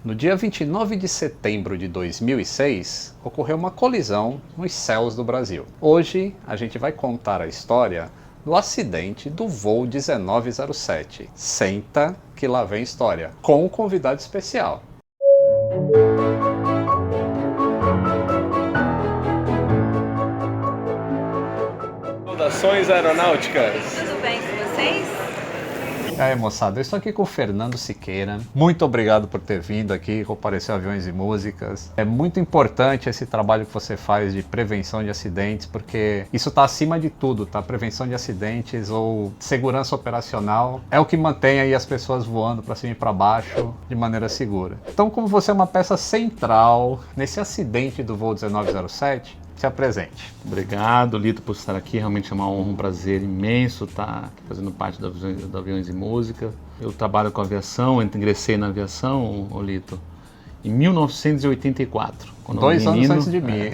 No dia 29 de setembro de 2006, ocorreu uma colisão nos céus do Brasil. Hoje, a gente vai contar a história do acidente do voo 1907. Senta que lá vem história, com um convidado especial. Saudações aeronáuticas! Tudo bem com vocês? E aí, moçada, eu estou aqui com o Fernando Siqueira. Muito obrigado por ter vindo aqui, comparecer a Aviões e Músicas. É muito importante esse trabalho que você faz de prevenção de acidentes, porque isso está acima de tudo, tá? Prevenção de acidentes ou segurança operacional é o que mantém aí as pessoas voando para cima e para baixo de maneira segura. Então, como você é uma peça central nesse acidente do voo 1907, se apresente. Obrigado, Lito, por estar aqui. Realmente é uma honra, um prazer imenso estar aqui fazendo parte da Aviões e Música. Eu trabalho com aviação, ingressei na aviação, Lito, em 1984. Quando 2 anos antes de mim.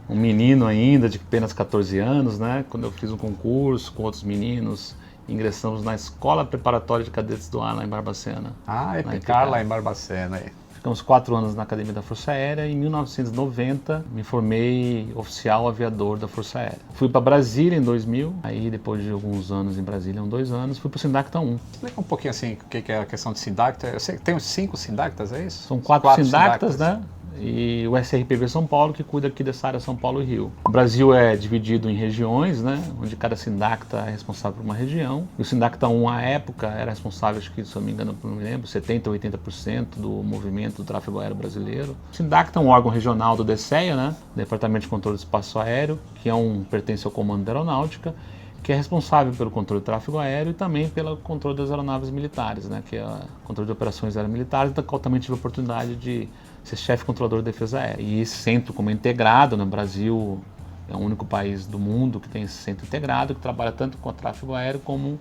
Um menino ainda, de apenas 14 anos, né? Quando eu fiz um concurso com outros meninos, ingressamos na Escola Preparatória de Cadetes do Ar, lá em Barbacena. Ah, Epicar, lá em Barbacena aí. Ficamos 4 anos na Academia da Força Aérea e em 1990 me formei oficial aviador da Força Aérea. Fui para Brasília em 2000, aí depois de alguns anos em Brasília, 2 anos, fui para o Sindacta 1. Explica um pouquinho assim o que é a questão de Sindacta. Eu sei que tem uns 5 Sindactas, é isso? São 4 Sindactas, né? E o SRPV São Paulo, que cuida aqui dessa área São Paulo e Rio. O Brasil é dividido em regiões, né? Onde cada Sindacta é responsável por uma região. E o Sindacta 1, à época, era responsável, acho que, se eu não me engano, não me lembro, 70% ou 80% do movimento do tráfego aéreo brasileiro. O Sindacta é um órgão regional do DCEA, né? Departamento de Controle do Espaço Aéreo, que pertence ao Comando da Aeronáutica, que é responsável pelo controle do tráfego aéreo e também pelo controle das aeronaves militares, né? Que é o controle de operações aeromilitares, da qual também tive a oportunidade de ser chefe controlador de defesa aérea. E esse centro, como é integrado, no Brasil é o único país do mundo que tem esse centro integrado, que trabalha tanto com o tráfego aéreo como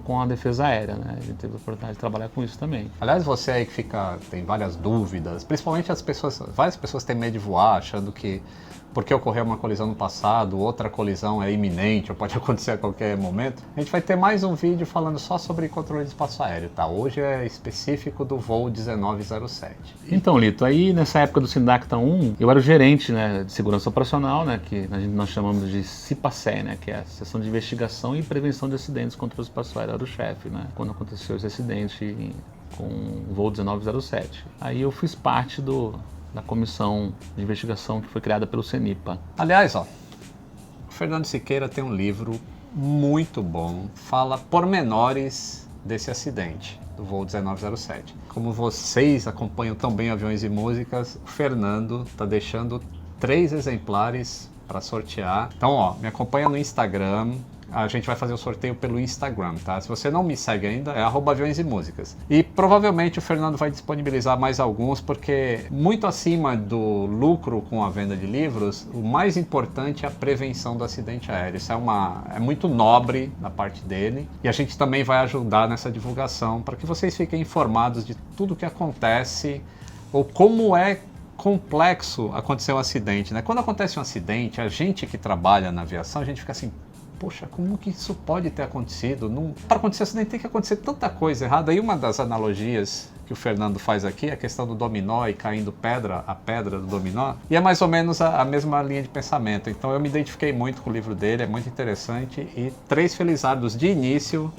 com a defesa aérea, né? A gente teve a oportunidade de trabalhar com isso também. Aliás, você aí que tem várias dúvidas, principalmente várias pessoas têm medo de voar, achando que porque ocorreu uma colisão no passado, outra colisão é iminente ou pode acontecer a qualquer momento. A gente vai ter mais um vídeo falando só sobre controle de espaço aéreo, tá? Hoje é específico do voo 1907. Então, Lito, aí nessa época do Sindacta 1, eu era o gerente, né, de segurança operacional, né, que nós chamamos de CIPACE, né, que é a Seção de Investigação e Prevenção de Acidentes contra o Espaço Aéreo, era o chefe, né, quando aconteceu esse acidente com o voo 1907. Aí eu fiz parte da comissão de investigação que foi criada pelo CENIPA. Aliás, o Fernando Siqueira tem um livro muito bom, fala pormenores desse acidente do voo 1907. Como vocês acompanham tão bem Aviões e Músicas, o Fernando está deixando 3 exemplares para sortear. Então, me acompanha no Instagram. A gente vai fazer o sorteio pelo Instagram, tá? Se você não me segue ainda, é @Aviões e Músicas. E provavelmente o Fernando vai disponibilizar mais alguns, porque muito acima do lucro com a venda de livros, o mais importante é a prevenção do acidente aéreo. Isso é muito nobre da parte dele. E a gente também vai ajudar nessa divulgação, para que vocês fiquem informados de tudo o que acontece, ou como é complexo acontecer um acidente, né? Quando acontece um acidente, a gente que trabalha na aviação, a gente fica assim, poxa, como que isso pode ter acontecido? Para acontecer acidente tem que acontecer tanta coisa errada. E uma das analogias que o Fernando faz aqui é a questão do dominó e caindo a pedra do dominó. E é mais ou menos a mesma linha de pensamento. Então eu me identifiquei muito com o livro dele, é muito interessante. E 3 felizardos de início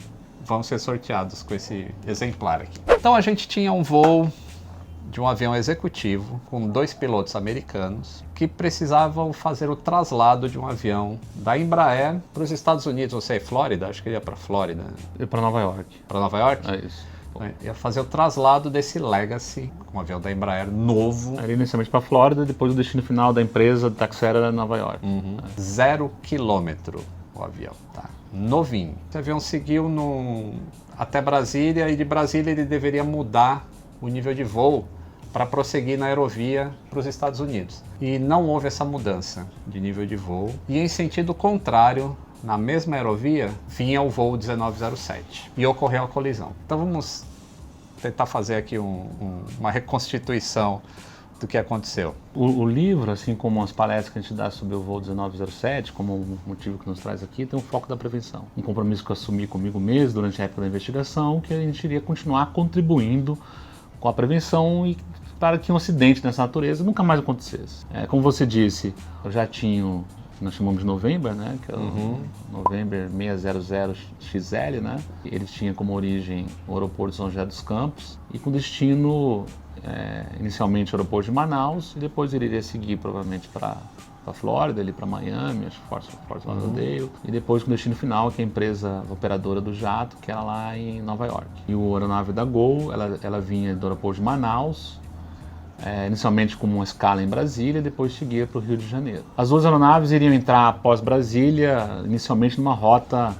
vão ser sorteados com esse exemplar aqui. Então a gente tinha um voo de um avião executivo com 2 pilotos americanos que precisavam fazer o traslado de um avião da Embraer para os Estados Unidos, ou seja, Flórida, acho que ele ia para Flórida. E para Nova York. Para Nova York? É isso. Ia fazer o traslado desse Legacy, um avião da Embraer novo. Era inicialmente para Flórida, depois o destino final da empresa de táxi aéreo era Nova York. 0 quilômetro o avião, tá? Novinho. Esse avião seguiu até Brasília e de Brasília ele deveria mudar o nível de voo para prosseguir na aerovia para os Estados Unidos. E não houve essa mudança de nível de voo. E em sentido contrário, na mesma aerovia, vinha o voo 1907 e ocorreu a colisão. Então vamos tentar fazer aqui uma reconstituição do que aconteceu. O livro, assim como as palestras que a gente dá sobre o voo 1907, como o motivo que nos traz aqui, tem um foco da prevenção. Um compromisso que eu assumi comigo mesmo durante a época da investigação, que a gente iria continuar contribuindo com a prevenção e para que um acidente dessa natureza nunca mais acontecesse. Como você disse, o jatinho, nós chamamos de November, né, que é o November 600XL, né, ele tinha como origem o aeroporto de São José dos Campos e com destino inicialmente o aeroporto de Manaus e depois ele iria seguir provavelmente para a Flórida, ali para Miami, acho que Fort Lauderdale, e depois com o destino final, que é a empresa operadora do jato, que era lá em Nova York. E a aeronave da Gol, ela vinha do aeroporto de Manaus, inicialmente com uma escala em Brasília, e depois seguia para o Rio de Janeiro. As duas aeronaves iriam entrar após Brasília, inicialmente numa rota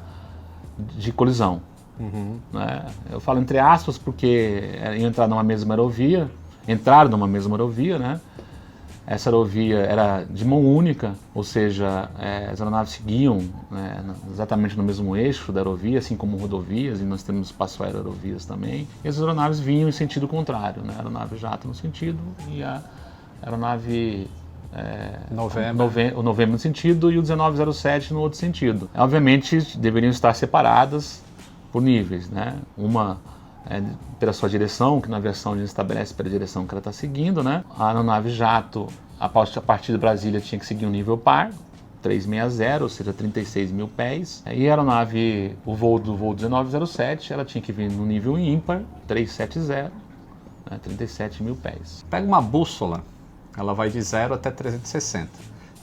de colisão. Né? Eu falo entre aspas porque iam entrar numa mesma aerovia, entraram numa mesma aerovia, né? Essa aerovia era de mão única, ou seja, as aeronaves seguiam, né, exatamente no mesmo eixo da aerovia, assim como rodovias, e nós temos espaço aéreo aerovias também. E as aeronaves vinham em sentido contrário, né? A aeronave jato no sentido e a aeronave o Novembro no sentido e o 1907 no outro sentido. Obviamente deveriam estar separadas por níveis, né? Uma pela sua direção, que na aviação a gente estabelece pela direção que ela está seguindo, né? A aeronave jato, a partir de Brasília, tinha que seguir um nível par, 360, ou seja, 36 mil pés. E a aeronave, o voo 1907, ela tinha que vir no nível ímpar, 370, 37 mil pés. Pega uma bússola, ela vai de 0 até 360.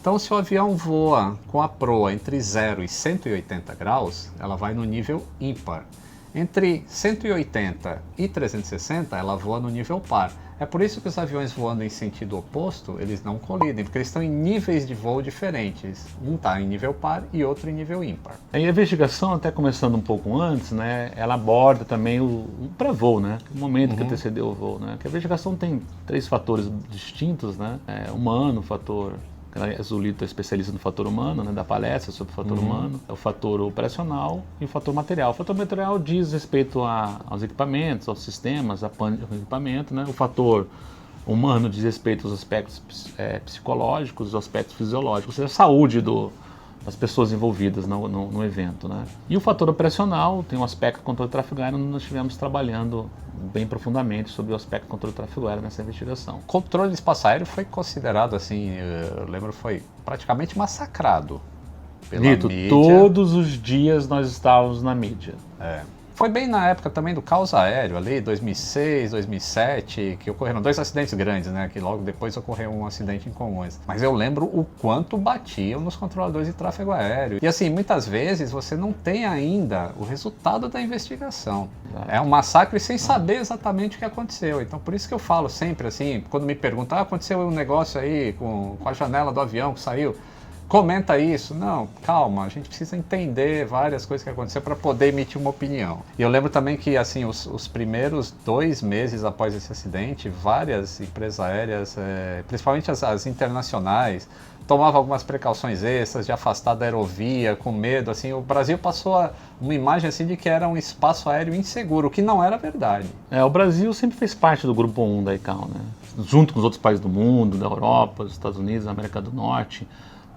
Então, se o avião voa com a proa entre 0 e 180 graus, ela vai no nível ímpar. Entre 180 e 360, ela voa no nível par. É por isso que os aviões voando em sentido oposto, eles não colidem, porque eles estão em níveis de voo diferentes. Um está em nível par e outro em nível ímpar. E a investigação, até começando um pouco antes, né, ela aborda também o pré-voo, né, o momento que antecedeu o voo. Né, que a investigação tem 3 fatores distintos, né, humano, fator... A Zulito é especialista no fator humano, né, da palestra sobre o fator humano, é o fator operacional e o fator material. O fator material diz respeito aos equipamentos, aos sistemas, ao equipamento, né? O fator humano diz respeito aos aspectos psicológicos, aos aspectos fisiológicos, ou seja, a saúde das pessoas envolvidas no evento. Né? E o fator operacional tem um aspecto de controle de tráfego aéreo, onde nós estivemos trabalhando bem profundamente sobre o aspecto de controle de tráfego aéreo nessa investigação. O controle de espaço aéreo foi considerado, assim, eu lembro, foi praticamente massacrado pela mídia. Todos os dias nós estávamos na mídia. Foi bem na época também do caos aéreo, ali, 2006, 2007, que ocorreram 2 acidentes grandes, né? Que logo depois ocorreu um acidente em Congonhas. Mas eu lembro o quanto batiam nos controladores de tráfego aéreo. E assim, muitas vezes você não tem ainda o resultado da investigação. É um massacre sem saber exatamente o que aconteceu. Então por isso que eu falo sempre assim, quando me perguntam, aconteceu um negócio aí com a janela do avião que saiu. Comenta isso. Não, calma, a gente precisa entender várias coisas que aconteceram para poder emitir uma opinião. E eu lembro também que assim, os primeiros 2 meses após esse acidente, várias empresas aéreas, principalmente as internacionais, tomavam algumas precauções extras de afastar da aerovia, com medo. Assim, o Brasil passou uma imagem assim de que era um espaço aéreo inseguro, o que não era verdade. O Brasil sempre fez parte do Grupo 1 da ICAO, né? Junto com os outros países do mundo, da Europa, dos Estados Unidos, da América do Norte.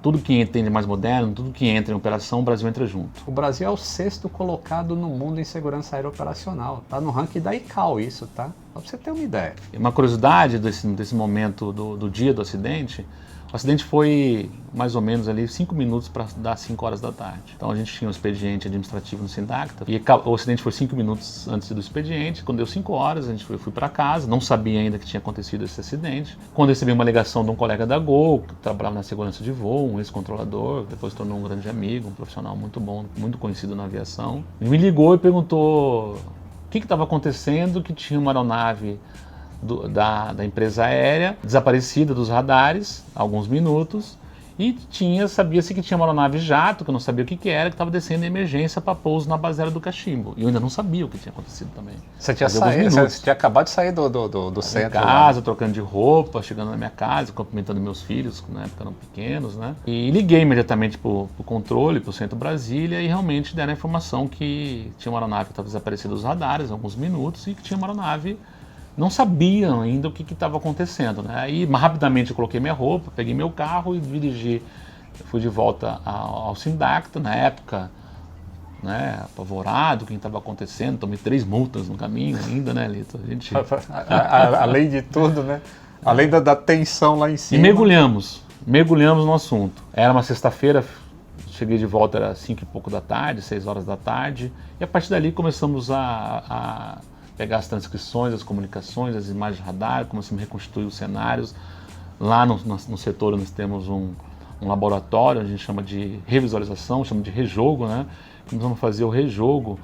Tudo que tem de mais moderno, tudo que entra em operação, o Brasil entra junto. O Brasil é o 6º colocado no mundo em segurança aérea operacional. Tá no ranking da ICAO isso, tá? Só pra você ter uma ideia. Uma curiosidade desse momento do dia do acidente, o acidente foi mais ou menos ali 5 minutos para dar 5 horas da tarde. Então a gente tinha um expediente administrativo no Sindacta e o acidente foi 5 minutos antes do expediente. Quando deu 5 horas, a gente fui para casa, não sabia ainda que tinha acontecido esse acidente. Quando recebi uma ligação de um colega da Gol, que trabalhava na segurança de voo, um ex-controlador, depois se tornou um grande amigo, um profissional muito bom, muito conhecido na aviação. Ele me ligou e perguntou o que estava acontecendo, que tinha uma aeronave da empresa aérea, desaparecida dos radares há alguns minutos, e sabia-se que tinha uma aeronave jato, que eu não sabia o que era, que estava descendo em emergência para pouso na base aérea do Cachimbo. E eu ainda não sabia o que tinha acontecido também. Você tinha acabado de sair do centro. Em casa, trocando de roupa, chegando na minha casa, cumprimentando meus filhos, que na época eram pequenos, né? E liguei imediatamente para o controle, para o Centro Brasília, e realmente deram a informação que tinha uma aeronave que estava desaparecida dos radares há alguns minutos e que tinha uma aeronave. Não sabiam ainda o que estava acontecendo, né? Aí rapidamente eu coloquei minha roupa, peguei meu carro e fui de volta ao Sindacta. Na época né, apavorado, o que estava acontecendo, tomei 3 multas no caminho ainda, né, Lito? A gente... Além de tudo, né? Além da tensão lá em E cima. mergulhamos no assunto. Era uma sexta-feira, cheguei de volta, era 5 e pouco da tarde, 6 horas da tarde, e a partir dali começamos a pegar as transcrições, as comunicações, as imagens de radar, começamos a reconstruir os cenários. Lá no setor nós temos um laboratório, a gente chama de revisualização, chama de rejogo, né? Começamos a fazer o rejogo,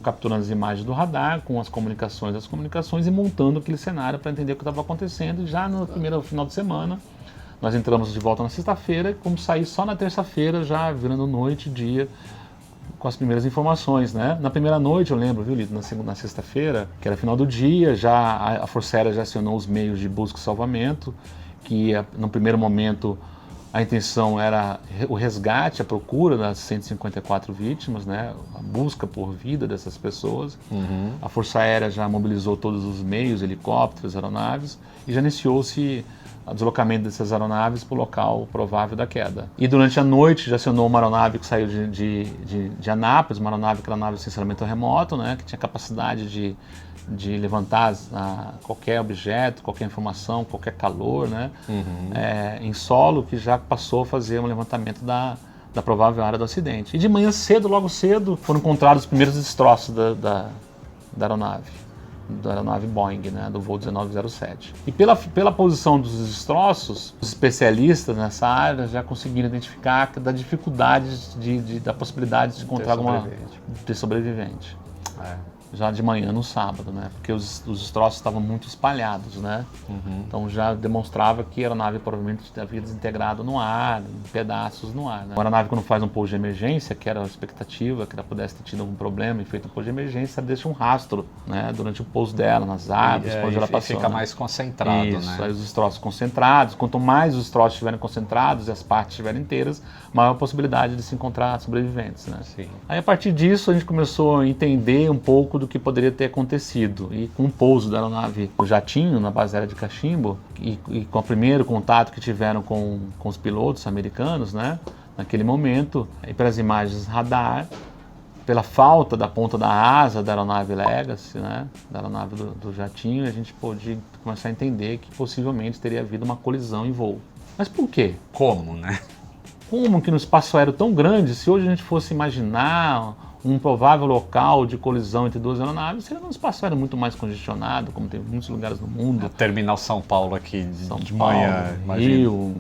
capturando as imagens do radar, com as comunicações e montando aquele cenário para entender o que estava acontecendo. E já no primeiro final de semana, nós entramos de volta na sexta-feira e como sair só na terça-feira, já virando noite, dia, com as primeiras informações, né? Na primeira noite, eu lembro, viu, Lito, na sexta-feira, que era final do dia, já a Força Aérea já acionou os meios de busca e salvamento, que no primeiro momento a intenção era o resgate, a procura das 154 vítimas, né? A busca por vida dessas pessoas. A Força Aérea já mobilizou todos os meios, helicópteros, aeronaves, e já iniciou-se o deslocamento dessas aeronaves para o local provável da queda. E durante a noite já acionou uma aeronave que saiu de Anápolis, uma aeronave que era uma nave de sensoramento remoto, né? Que tinha capacidade de levantar qualquer objeto, qualquer informação, qualquer calor, né? Em solo, que já passou a fazer um levantamento da provável área do acidente. E de manhã cedo, logo cedo, foram encontrados os primeiros destroços da aeronave Boeing, né, do voo 1907. E pela posição dos destroços, os especialistas nessa área já conseguiram identificar da dificuldade da possibilidade de encontrar ter sobrevivente. Já de manhã no sábado, né? Porque os destroços estavam muito espalhados, né? Então já demonstrava que a aeronave provavelmente havia desintegrado no ar, em pedaços no ar, né? A aeronave, quando faz um pouso de emergência, que era a expectativa que ela pudesse ter tido algum problema e feito um pouso de emergência, ela deixa um rastro, né? Durante o pouso dela, nas árvores, onde ela passou. Fica né? mais concentrado, Isso, né? aí os destroços concentrados, quanto mais os destroços estiverem concentrados e as partes estiverem inteiras, maior a possibilidade de se encontrar sobreviventes, né? Sim. Aí a partir disso a gente começou a entender um pouco do que poderia ter acontecido. E com o pouso da aeronave, o jatinho, na base aérea de Cachimbo, e com o primeiro contato que tiveram com os pilotos americanos, né? Naquele momento, e pelas imagens radar, pela falta da ponta da asa da aeronave Legacy, né? Da aeronave do jatinho, a gente pôde começar a entender que possivelmente teria havido uma colisão em voo. Mas por quê? Como, né? Como que no espaço aéreo tão grande, se hoje a gente fosse imaginar um provável local de colisão entre duas aeronaves, seria num espaço aéreo muito mais congestionado, como tem em muitos lugares no mundo. Terminal São Paulo aqui de manhã, Rio,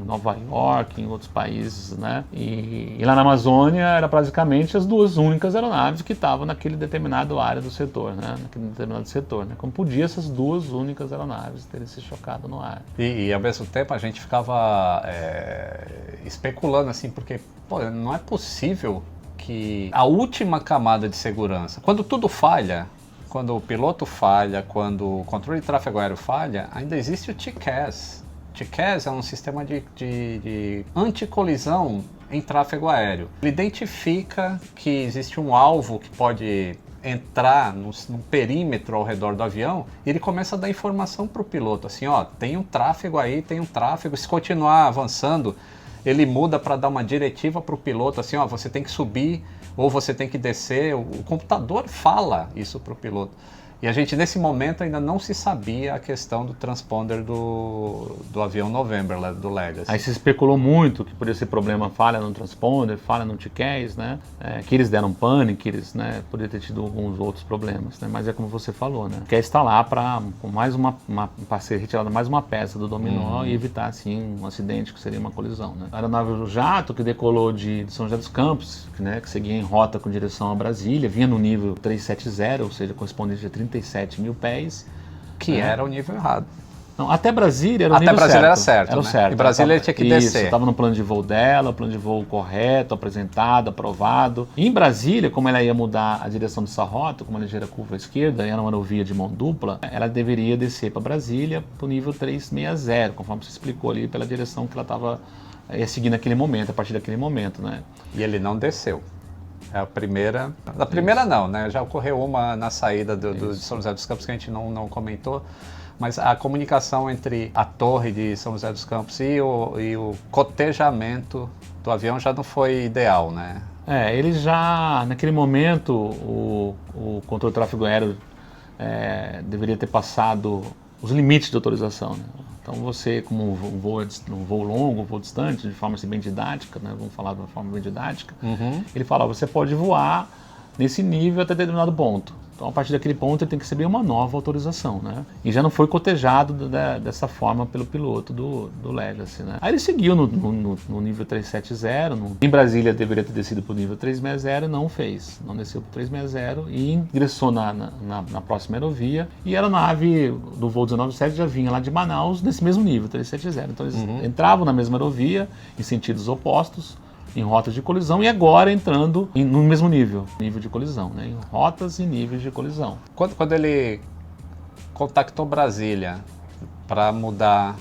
Nova York, em outros países, né? E lá na Amazônia era praticamente as duas únicas aeronaves que estavam naquele determinado área do setor, né? Naquele determinado setor, né? Como podia essas duas únicas aeronaves terem se chocado no ar. E ao mesmo tempo a gente ficava especulando assim, porque não é possível que a última camada de segurança, quando tudo falha, quando o piloto falha, quando o controle de tráfego aéreo falha, ainda existe o TCAS. TCAS é um sistema de anticolisão em tráfego aéreo. Ele identifica que existe um alvo que pode entrar no perímetro ao redor do avião e ele começa a dar informação para o piloto, assim, ó, tem um tráfego aí, tem um tráfego, se continuar avançando, ele muda para dar uma diretiva para o piloto, assim, ó, você tem que subir ou você tem que descer. O computador fala isso para o piloto. E a gente, nesse momento, ainda não se sabia a questão do transponder do avião November, do Legacy. Aí se especulou muito que poderia ser problema, falha no transponder, falha no TCAS, né? Que eles deram pane, que eles, né, poderiam ter tido alguns outros problemas, né? Mas é como você falou, né? Quer estar lá para mais para ser retirada mais uma peça do dominó e evitar, assim, um acidente que seria uma colisão, né? A aeronave jato que decolou de São José dos Campos, né, que seguia em rota com direção a Brasília, vinha no nível 370, ou seja, correspondente a 37 mil pés. Que era o nível errado. Não, até Brasília era o até nível Brasília certo. Era o né? certo. E Brasília ele tinha que descer. Estava no plano de voo dela, o plano de voo correto, apresentado, aprovado. E em Brasília, como ela ia mudar a direção dessa rota, como ela ligeira curva à esquerda, e era uma aerovia de mão dupla, ela deveria descer para Brasília para o nível 360, conforme você explicou ali, pela direção que ela estava seguir naquele momento, a partir daquele momento, né? E ele não desceu. É a primeira... A primeira não, né? Já ocorreu uma na saída de São José dos Campos que a gente não comentou, mas a comunicação entre a torre de São José dos Campos e o cotejamento do avião já não foi ideal, né? Ele já, naquele momento, o controle do tráfego aéreo deveria ter passado os limites de autorização, né? Então você, como um voo longo, um voo distante, de forma assim, bem didática, né? Vamos falar de uma forma bem didática, ele fala, você pode voar nesse nível até determinado ponto. Então, a partir daquele ponto, ele tem que receber uma nova autorização, né? E já não foi cotejado dessa forma pelo piloto do Legacy, né? Aí ele seguiu no nível 370, em Brasília deveria ter descido para o nível 360, não fez. Não desceu para o 360 e ingressou na próxima aerovia. E a aeronave do voo 197 já vinha lá de Manaus nesse mesmo nível, 370. Então, eles entravam na mesma aerovia, em sentidos opostos, em rotas de colisão, e agora entrando no mesmo nível de colisão, né? Em rotas e níveis de colisão. Quando ele contactou Brasília para mudar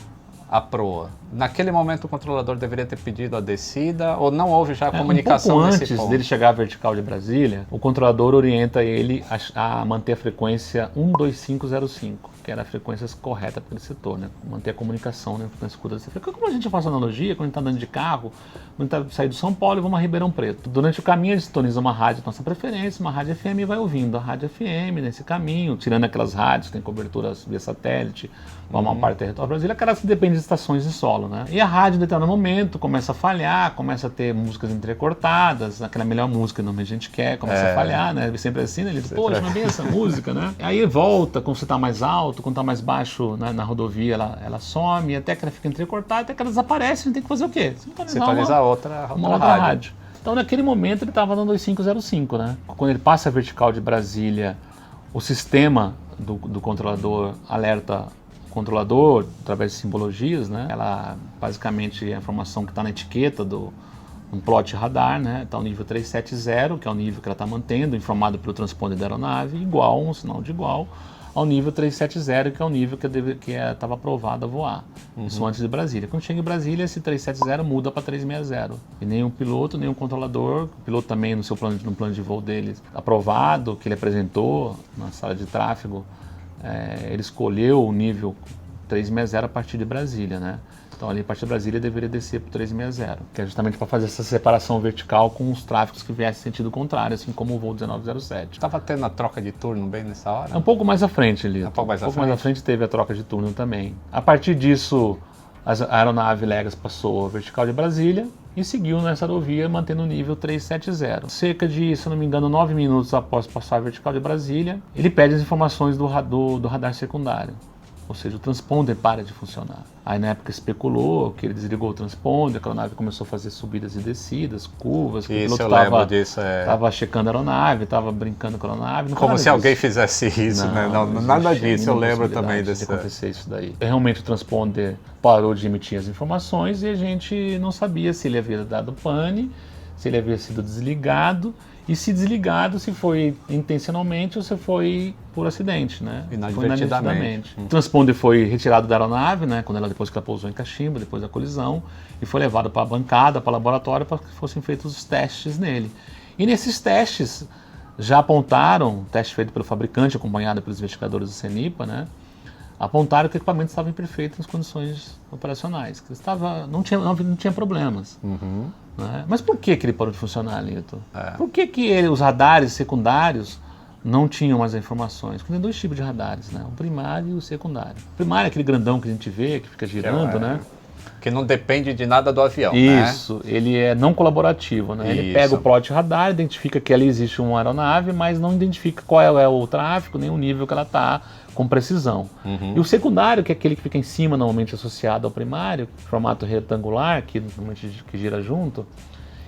a proa, naquele momento o controlador deveria ter pedido a descida ou não houve já a comunicação um pouco nesse antes ponto? Dele chegar à vertical de Brasília, o controlador orienta ele a manter a frequência 12505, que era a frequência correta para aquele setor, né? Manter a comunicação, né? Na escuta dessa frequência. Como a gente faz a analogia, quando a gente está andando de carro, quando a gente está saindo de São Paulo e vamos a Ribeirão Preto. Durante o caminho a gente sintoniza uma rádio de nossa preferência, uma rádio FM, e vai ouvindo a rádio FM nesse caminho, tirando aquelas rádios que têm cobertura via satélite, uma parte do território brasileiro, aquelas que dependem de estações de solo, né? E a rádio, em determinado momento, começa a falhar, começa a ter músicas entrecortadas, aquela melhor música que a gente quer, começa a falhar, né? Sempre assim, né? Ele diz, poxa, não é bem essa música, né? Aí volta, quando você está mais alto, quando está mais baixo na rodovia, ela some, até que ela fica entrecortada, até que ela desaparece, a gente tem que fazer o quê? Sintonizar outra rádio. Então, naquele momento, ele estava no 2505, né? Quando ele passa a vertical de Brasília, o sistema do controlador alerta o controlador através de simbologias, né? Ela, basicamente, é a informação que está na etiqueta um plot radar, né? Está o nível 370, que é o nível que ela está mantendo, informado pelo transponder da aeronave, igual, um sinal de igual, ao nível 370, que é o nível que estava aprovado a voar. Isso antes de Brasília. Quando chega em Brasília, esse 370 muda para 360. E nem o piloto, nem o controlador, o piloto também no plano de voo dele aprovado, que ele apresentou na sala de tráfego, ele escolheu o nível 360 a partir de Brasília, né? Então, ali a partir de Brasília deveria descer para o 360, que é justamente para fazer essa separação vertical com os tráfegos que viessem em sentido contrário, assim como o voo 1907. Estava tendo a troca de turno bem nessa hora? Um pouco mais à frente, ali. Um pouco mais à frente teve a troca de turno também. A partir disso, a aeronave Legacy passou a vertical de Brasília e seguiu nessa aerovia mantendo o nível 370. Cerca de, se não me engano, 9 minutos após passar a vertical de Brasília, ele pede as informações do radar secundário. Ou seja, o transponder para de funcionar. Aí na época especulou que ele desligou o transponder, que a aeronave começou a fazer subidas e descidas, curvas, que isso, o piloto estava checando a aeronave, estava brincando com a aeronave. Como se alguém fizesse isso, né? Não, nada disso, eu lembro também de acontecer isso daí. Realmente o transponder parou de emitir as informações e a gente não sabia se ele havia dado pane, se ele havia sido desligado, e se desligado, se foi intencionalmente ou se foi por acidente, né? Inadvertidamente. O transponder foi retirado da aeronave, né? Depois que ela pousou em Cachimba, depois da colisão, e foi levado para a bancada, para o laboratório, para que fossem feitos os testes nele. E nesses testes já apontaram, teste feito pelo fabricante, acompanhado pelos investigadores do CENIPA, né? Apontaram que o equipamento estava em perfeitas condições operacionais, que não tinha problemas. Né? Mas por que ele parou de funcionar, Lito? Por que os radares secundários não tinham mais as informações? Porque tem dois tipos de radares, né? O primário e o secundário. O primário é aquele grandão que a gente vê, que fica girando, né? Que não depende de nada do avião, Isso, né? Ele é não colaborativo, né? Ele pega o plot radar, identifica que ali existe uma aeronave, mas não identifica qual é o tráfego, nem o nível que ela está com precisão. E o secundário, que é aquele que fica em cima, normalmente associado ao primário, formato retangular, que normalmente que gira junto,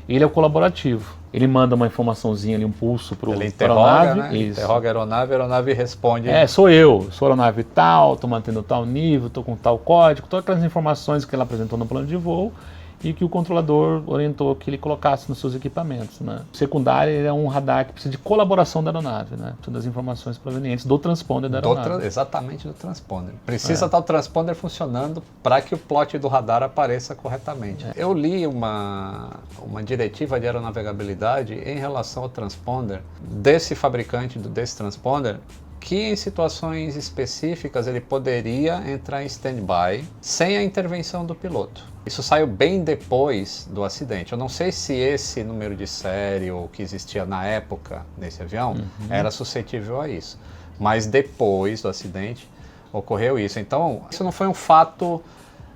ele é o colaborativo. Ele manda uma informaçãozinha ali, um pulso para a aeronave. Né? Interroga a aeronave responde. Sou a aeronave tal, estou mantendo tal nível, estou com tal código, todas aquelas informações que ela apresentou no plano de voo e que o controlador orientou que ele colocasse nos seus equipamentos, né? O secundário é um radar que precisa de colaboração da aeronave, né? Todas as informações provenientes do transponder da aeronave. Exatamente do transponder. Precisa estar o transponder funcionando para que o plot do radar apareça corretamente. Eu li uma diretiva de aeronavegabilidade em relação ao transponder desse fabricante, desse transponder, que em situações específicas ele poderia entrar em stand-by sem a intervenção do piloto. Isso saiu bem depois do acidente. Eu não sei se esse número de série ou que existia na época nesse avião era suscetível a isso. Mas depois do acidente ocorreu isso. Então, isso não foi um fato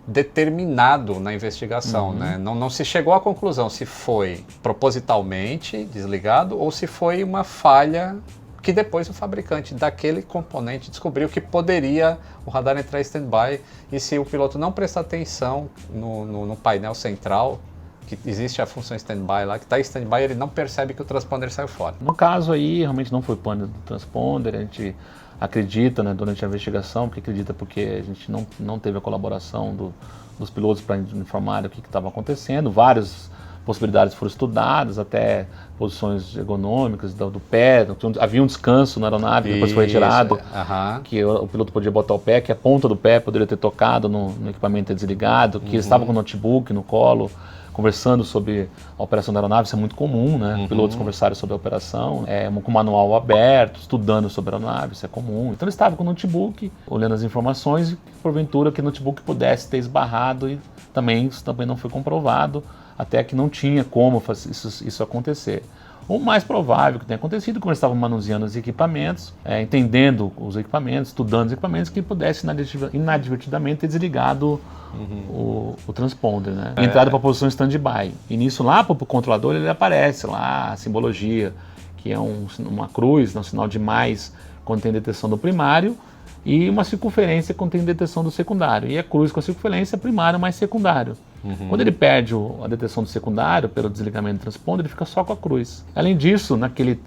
determinado na investigação, né? Não se chegou à conclusão se foi propositalmente desligado ou se foi uma falha que depois o fabricante daquele componente descobriu que poderia o radar entrar em stand-by, e se o piloto não prestar atenção no painel central, que existe a função stand-by lá, que está em stand-by, ele não percebe que o transponder saiu fora. No caso aí, realmente não foi pane do transponder, a gente acredita, né, durante a investigação, porque a gente não teve a colaboração dos pilotos para informar o que estava acontecendo. Várias possibilidades foram estudadas, até posições ergonômicas do pé, havia um descanso na aeronave, depois foi retirado, que o piloto podia botar o pé, que a ponta do pé poderia ter tocado no equipamento desligado, que ele estava com o notebook no colo, conversando sobre a operação da aeronave. Isso é muito comum, né? Pilotos conversarem sobre a operação, com o manual aberto, estudando sobre a aeronave, isso é comum. Então ele estava com o notebook, olhando as informações, e porventura que o notebook pudesse ter esbarrado, e isso também não foi comprovado, até que não tinha como isso acontecer. O mais provável que tenha acontecido, como eles estavam manuseando os equipamentos, entendendo os equipamentos, estudando os equipamentos, que pudesse inadvertidamente ter desligado o transponder, né? Entrado para a posição stand-by. E nisso lá, para o controlador, ele aparece lá a simbologia, que é uma cruz, um sinal de mais quando tem detecção do primário, e uma circunferência quando tem detecção do secundário. E a cruz com a circunferência é primário mais secundário. Quando ele perde a detecção do secundário pelo desligamento do transponder, ele fica só com a cruz. Além disso, naquele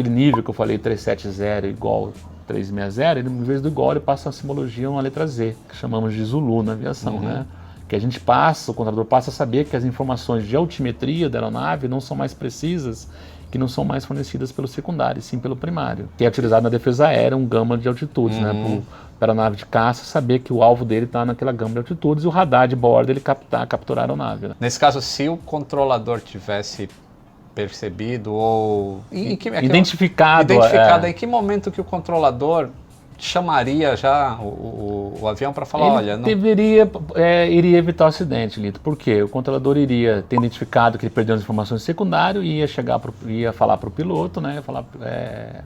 nível que eu falei, 370 igual 360, ele, em vez do igual, ele passa a simbologia, uma letra Z, que chamamos de Zulu na aviação, né? Que o controlador passa a saber que as informações de altimetria da aeronave não são mais precisas, que não são mais fornecidas pelo secundário, sim pelo primário, que é utilizado na defesa aérea, um gama de altitudes, né? Para a nave de caça saber que o alvo dele está naquela gama de altitudes, e o radar de bordo ele capturar a aeronave, né? Nesse caso, se o controlador tivesse percebido ou identificado, em que momento que o controlador chamaria já o avião para falar, iria evitar o acidente, Lito. Por quê? O controlador iria ter identificado que ele perdeu as informações secundárias e ia falar para o piloto, né? Ia falar,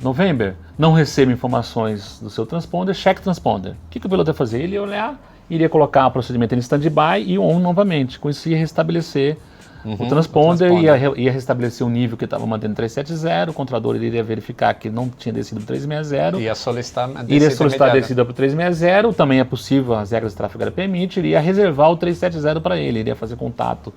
November, não recebe informações do seu transponder, check transponder. O que o piloto ia fazer? Ele ia olhar, iria colocar o procedimento em stand-by e on novamente. Com isso ia restabelecer o transponder ia restabelecer o nível que estava mantendo 370, o controlador iria verificar que não tinha descido para 360. Iria solicitar a descida para 360, também é possível, as regras de tráfego aéreo permitem, iria reservar o 370 para ele, iria fazer contato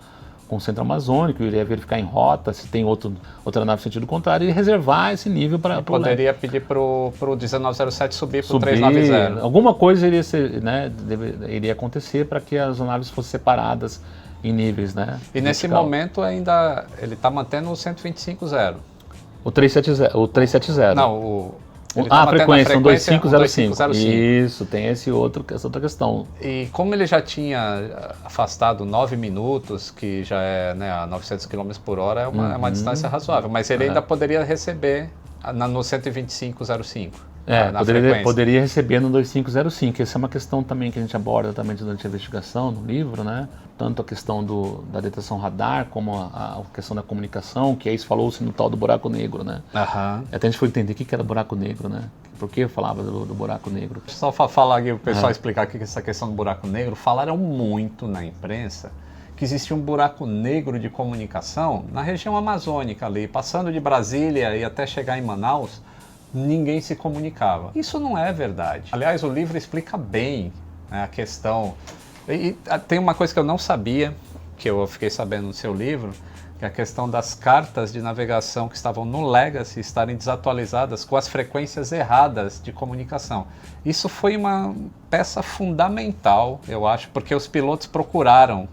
com o centro amazônico, iria verificar em rota se tem outra nave no sentido contrário, e reservar esse nível para... Poderia pedir para o 1907 subir para o 390. Alguma coisa iria acontecer para que as naves fossem separadas em níveis, né? E nesse momento ainda ele está mantendo o 125.0. O 370. Não, a frequência, um 2505. Isso, tem essa outra questão. E como ele já tinha afastado 9 minutos, que já é, né, a 900 km por hora, é uma distância razoável, mas ele ainda poderia receber no 125.05. Poderia receber no 2505. Essa é uma questão também que a gente aborda também durante a investigação no livro, né? Tanto a questão da detecção radar, como a questão da comunicação, que aí falou-se no tal do buraco negro, né? Até a gente foi entender o que era buraco negro, né? Por que eu falava do buraco negro? Só falar aqui, o pessoal explicar aqui essa questão do buraco negro. Falaram muito na imprensa que existia um buraco negro de comunicação na região amazônica ali, passando de Brasília e até chegar em Manaus, ninguém se comunicava. Isso não é verdade. Aliás, o livro explica bem, né, a questão. E tem uma coisa que eu não sabia, que eu fiquei sabendo no seu livro, que é a questão das cartas de navegação que estavam no Legacy estarem desatualizadas com as frequências erradas de comunicação. Isso foi uma peça fundamental, eu acho, porque os pilotos procuraram.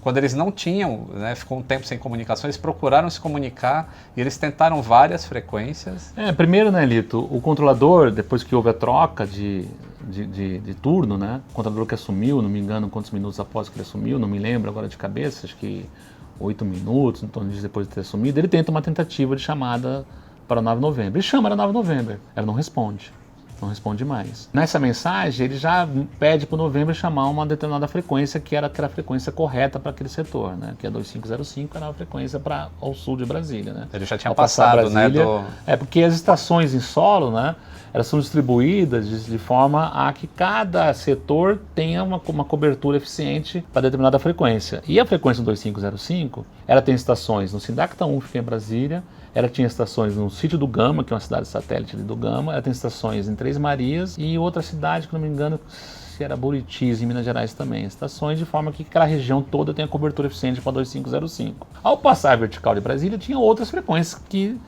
Quando eles não tinham, né, ficou um tempo sem comunicação, eles procuraram se comunicar e eles tentaram várias frequências. Primeiro, né, Lito, o controlador, depois que houve a troca de turno, né, o controlador que assumiu, não me engano quantos minutos após que ele assumiu, não me lembro agora de cabeça, acho que 8 minutos, em torno disso depois de ter assumido, ele tenta uma tentativa de chamada para a nave November. Ele chama a nave November, ela não responde. não responde mais. Nessa mensagem, ele já pede para o novembro chamar uma determinada frequência que era a frequência correta para aquele setor, né? Que é 2505, era a frequência para ao sul de Brasília, né? Ele já tinha ao passar passado, Brasília, né? É porque as estações em solo, né? Elas são distribuídas de forma a que cada setor tenha uma cobertura eficiente para determinada frequência. E a frequência 2505, ela tem estações no Sindacta 1, que fica em Brasília, ela tinha estações no Sítio do Gama, que é uma cidade satélite ali do Gama, ela tem estações em Três Marias e outra cidade, que não me engano, se era Buritis, em Minas Gerais também. Estações de forma que aquela região toda tenha cobertura eficiente para 2505. Ao passar a vertical de Brasília, tinha outras frequências que...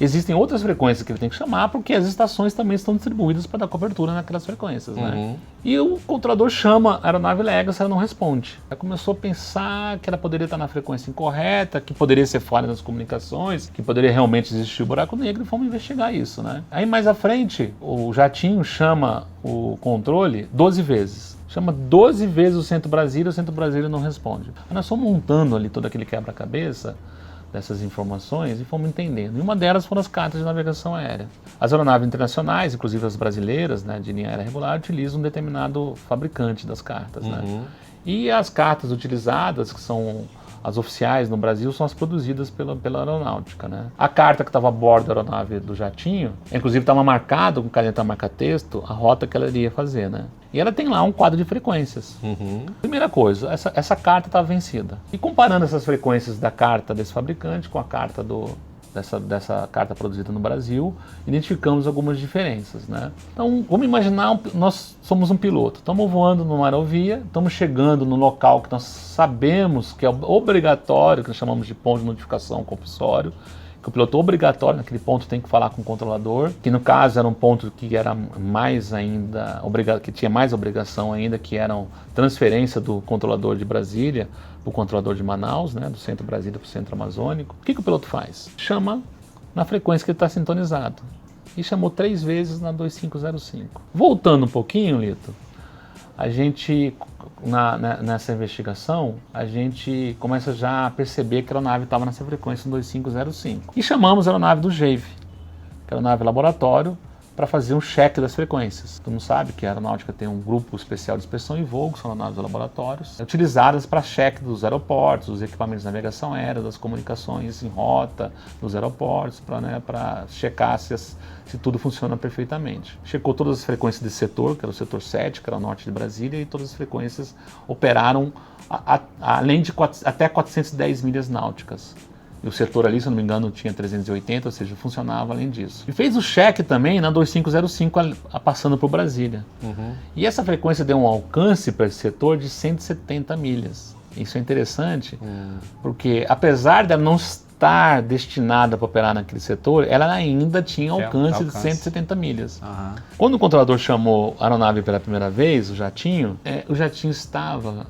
Existem outras frequências que ele tem que chamar, porque as estações também estão distribuídas para dar cobertura naquelas frequências, né? E o controlador chama a aeronave Legacy, ela não responde. Aí começou a pensar que ela poderia estar na frequência incorreta, que poderia ser falha nas comunicações, que poderia realmente existir o buraco negro, e fomos investigar isso, né? Aí mais à frente, o jatinho chama o controle 12 vezes. Chama 12 vezes o Centro Brasília não responde. Aí nós fomos montando ali todo aquele quebra-cabeça dessas informações e fomos entendendo. E uma delas foram as cartas de navegação aérea. As aeronaves internacionais, inclusive as brasileiras, né, de linha aérea regular, utilizam um determinado fabricante das cartas, né? E as cartas utilizadas, que são as oficiais no Brasil, são as produzidas pela aeronáutica, né? A carta que estava a bordo da aeronave do jatinho, inclusive estava marcado com caneta marca-texto a rota que ela iria fazer, né? E ela tem lá um quadro de frequências. Primeira coisa, essa carta estava vencida. E comparando essas frequências da carta desse fabricante com a carta dessa carta produzida no Brasil, identificamos algumas diferenças, né? Então, vamos imaginar, nós somos um piloto, estamos voando numa aerovia, estamos chegando no local que nós sabemos que é obrigatório, que nós chamamos de ponto de notificação compulsório, que o piloto obrigatório, naquele ponto tem que falar com o controlador, que no caso era um ponto que era mais ainda, que tinha mais obrigação ainda, que era transferência do controlador de Brasília para o controlador de Manaus, né, do centro Brasília para o centro amazônico. O que o piloto faz? Chama na frequência que ele está sintonizado. E chamou 3 vezes na 2505. Voltando um pouquinho, Lito, a gente, nessa investigação, a gente começa já a perceber que a aeronave estava nessa frequência no 2505. E chamamos a aeronave do JAVE, que é a aeronave laboratório, para fazer um cheque das frequências. Todo mundo sabe que a aeronáutica tem um grupo especial de inspeção e voo, que são aeronaves de laboratórios, utilizadas para cheque dos aeroportos, dos equipamentos de navegação aérea, das comunicações em rota dos aeroportos, para checar se tudo funciona perfeitamente. Checou todas as frequências desse setor, que era o setor 7, que era o norte de Brasília, e todas as frequências operaram além de até 410 milhas náuticas. E o setor ali, se eu não me engano, tinha 380, ou seja, funcionava além disso. E fez o cheque também na 2505, passando por Brasília. E essa frequência deu um alcance para esse setor de 170 milhas. Isso é interessante, porque apesar dela não estar destinada para operar naquele setor, ela ainda tinha alcance de 170 milhas. Quando o controlador chamou a aeronave pela primeira vez, o jatinho estava,